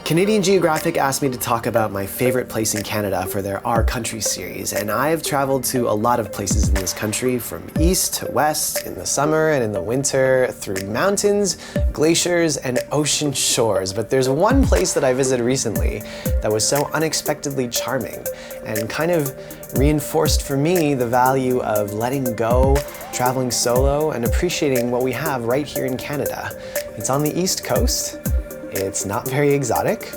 Canadian Geographic asked me to talk about my favorite place in Canada for their Our Country series, and I have traveled to a lot of places in this country, from east to west, in the summer and in the winter, through mountains, glaciers, and ocean shores. But there's one place that I visited recently that was so unexpectedly charming and kind of reinforced for me the value of letting go, traveling solo, and appreciating what we have right here in Canada. It's on the East Coast. It's not very exotic.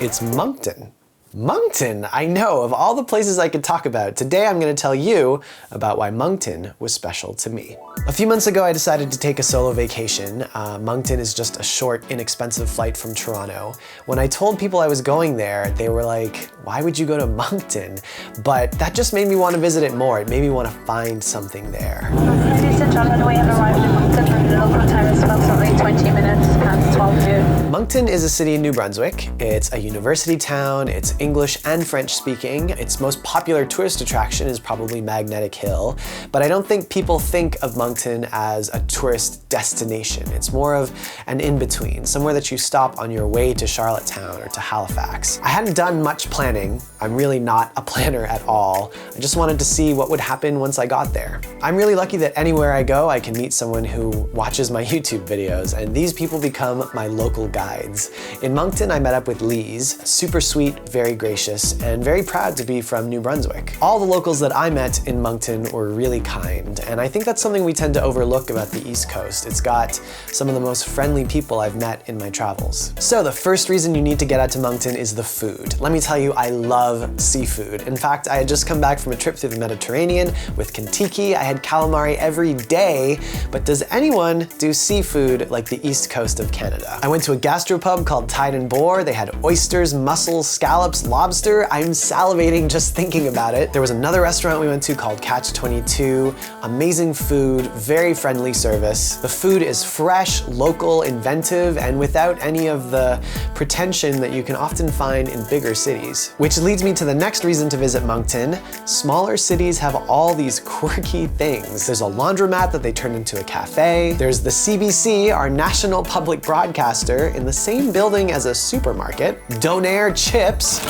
It's Moncton. Moncton, I know, of all the places I could talk about, today I'm going to tell you about why Moncton was special to me. A few months ago I decided to take a solo vacation. Moncton is just a short, inexpensive flight from Toronto. When I told people I was going there, they were like, why would you go to Moncton? But that just made me want to visit it more. It made me want to find something there. Ladies and gentlemen, we have arrived in Moncton and the local time is approximately 20 minutes past 12 noon. Moncton is a city in New Brunswick. It's a university town. It's English and French speaking. Its most popular tourist attraction is probably Magnetic Hill, but I don't think people think of Moncton as a tourist destination. It's more of an in-between, somewhere that you stop on your way to Charlottetown or to Halifax. I hadn't done much planning. I'm really not a planner at all. I just wanted to see what would happen once I got there. I'm really lucky that anywhere I go, I can meet someone who watches my YouTube videos, and these people become my local guides. In Moncton, I met up with Lise, super sweet, very gracious, and very proud to be from New Brunswick. All the locals that I met in Moncton were really kind, and I think that's something we tend to overlook about the East Coast. It's got some of the most friendly people I've met in my travels. So the first reason you need to get out to Moncton is the food. Let me tell you, I love seafood. In fact, I had just come back from a trip through the Mediterranean with Quirky. I had calamari every day, but does anyone do seafood like the East Coast of Canada? I went to a gastropub called Tide and Boar. They had oysters, mussels, scallops, lobster. I'm salivating just thinking about it. There was another restaurant we went to called Catch 22. Amazing food, very friendly service. The food is fresh, local, inventive, and without any of the pretension that you can often find in bigger cities. Which leads me to the next reason to visit Moncton. Smaller cities have all these quirky things. There's a laundromat that they turned into a cafe. There's the CBC, our national public broadcaster, in the same building as a supermarket. Donair chips.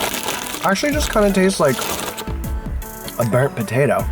Actually just kind of tastes like a burnt potato.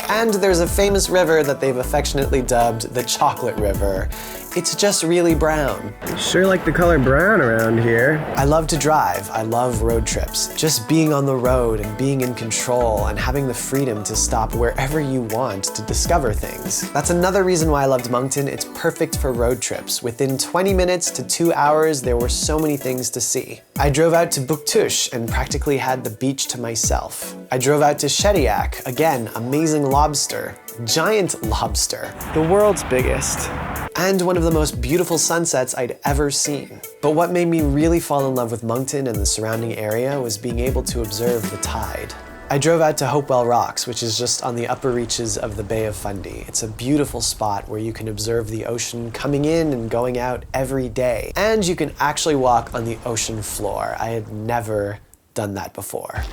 And there's a famous river that they've affectionately dubbed the Chocolate River. It's just really brown. Sure like the color brown around here. I love to drive. I love road trips. Just being on the road and being in control and having the freedom to stop wherever you want to discover things. That's another reason why I loved Moncton. It's perfect for road trips. Within 20 minutes to 2 hours, there were so many things to see. I drove out to Bouctouche and practically had the beach to myself. I drove out to Shediac. Again, amazing lobster. Giant lobster. The world's biggest. And one of the most beautiful sunsets I'd ever seen. But what made me really fall in love with Moncton and the surrounding area was being able to observe the tide. I drove out to Hopewell Rocks, which is just on the upper reaches of the Bay of Fundy. It's a beautiful spot where you can observe the ocean coming in and going out every day. And you can actually walk on the ocean floor. I had never done that before.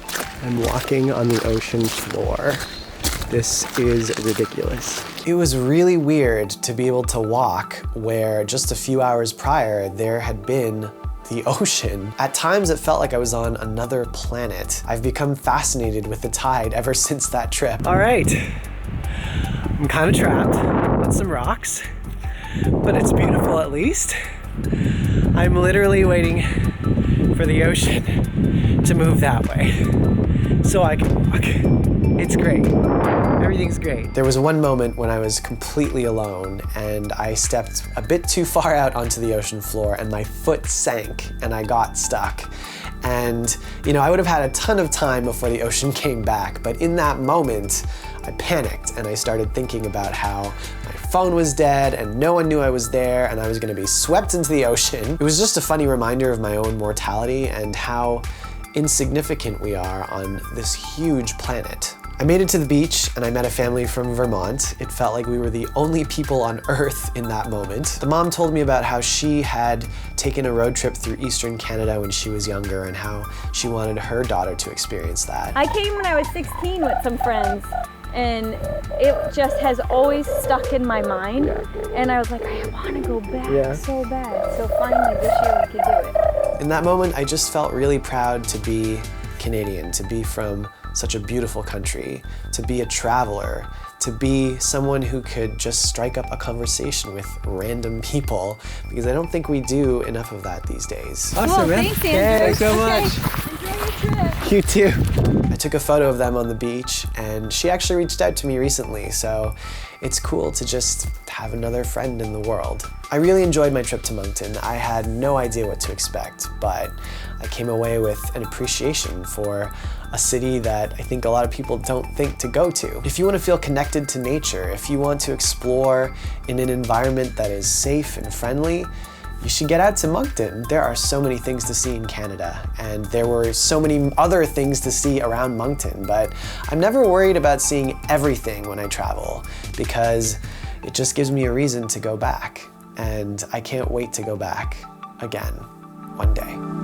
I'm walking on the ocean floor. This is ridiculous. It was really weird to be able to walk where just a few hours prior there had been the ocean. At times it felt like I was on another planet. I've become fascinated with the tide ever since that trip. All right, I'm kind of trapped on some rocks, but it's beautiful at least. I'm literally waiting for the ocean to move that way so I can walk. It's great. Everything's great. There was one moment when I was completely alone and I stepped a bit too far out onto the ocean floor and my foot sank and I got stuck. And, you know, I would have had a ton of time before the ocean came back, but in that moment, I panicked and I started thinking about how my phone was dead and no one knew I was there and I was gonna be swept into the ocean. It was just a funny reminder of my own mortality and how insignificant we are on this huge planet. I made it to the beach and I met a family from Vermont. It felt like we were the only people on Earth in that moment. The mom told me about how she had taken a road trip through Eastern Canada when she was younger and how she wanted her daughter to experience that. I came when I was 16 with some friends and it just has always stuck in my mind. And I was like, I want to go back so bad. So finally this year we could do it. In that moment, I just felt really proud to be Canadian, to be from such a beautiful country, to be a traveler, to be someone who could just strike up a conversation with random people, because I don't think we do enough of that these days. Awesome, Cool, man. thanks, Andrew. Thanks so Okay, much. enjoy your trip. You too. I took a photo of them on the beach, and she actually reached out to me recently, so it's cool to just have another friend in the world. I really enjoyed my trip to Moncton. I had no idea what to expect, but I came away with an appreciation for a city that I think a lot of people don't think to go to. If you want to feel connected to nature, if you want to explore in an environment that is safe and friendly, you should get out to Moncton. There are so many things to see in Canada, and there were so many other things to see around Moncton, but I'm never worried about seeing everything when I travel, because it just gives me a reason to go back, and I can't wait to go back again one day.